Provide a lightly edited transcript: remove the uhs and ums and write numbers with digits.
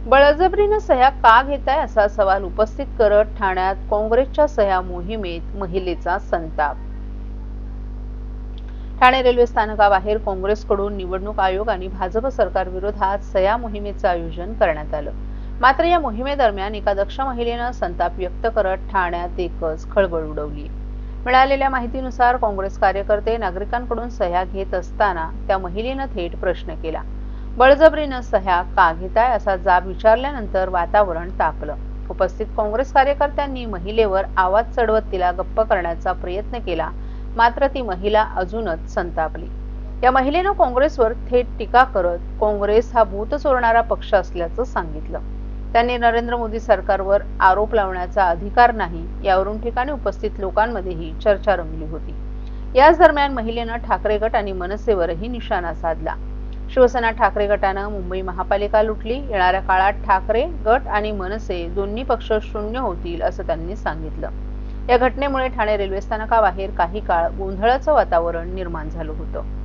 बळजबरीनं सह्या का घेताय असा सवाल उपस्थित करत ठाण्यात काँग्रेसच्या सह्या मोहिमेत महिलेचा संताप। ठाणे रेल्वे स्थानकाबाहेर काँग्रेसकडून निवडणूक आयोग आणि भाजप सरकार विरोधात सह्या मोहिमेचं आयोजन करण्यात आलं। मात्र या मोहिमेदरम्यान एका दक्ष महिलेनं संताप व्यक्त करत ठाण्यात एकच खळबळ उडवली। मिळालेल्या माहितीनुसार काँग्रेस कार्यकर्ते नागरिकांकडून सह्या घेत असताना त्या महिलेनं थेट प्रश्न केला। बळजबरीनं सह्या का घेताय असा जाब विचारल्यानंतर वातावरण तापलं। उपस्थित काँग्रेस कार्यकर्त्यांनी महिलेवर आवाज चढवत तिला गप्प करण्याचा प्रयत्न केला, मात्र ती महिला अजूनच संतापली। या महिलेनं काँग्रेसवर थेट टीका करत काँग्रेस हा भूत चोरणारा पक्ष असल्याचं सांगितलं। त्यांनी नरेंद्र मोदी सरकारवर आरोप लावण्याचा अधिकार नाही, यावरून ठिकाणी उपस्थित लोकांमध्येही चर्चा रंगली होती। याच दरम्यान महिलेनं ठाकरे गट आणि मनसेवरही निशाणा साधला। शिवसेना ठाकरे गटानं मुंबई महापालिका लुटली, येणाऱ्या काळात ठाकरे गट आणि मनसे दोन्ही पक्ष शून्य होतील असं त्यांनी सांगितलं। या घटनेमुळे ठाणे रेल्वे स्थानकाबाहेर काही काळ गोंधळाचं वातावरण निर्माण झालं होतं।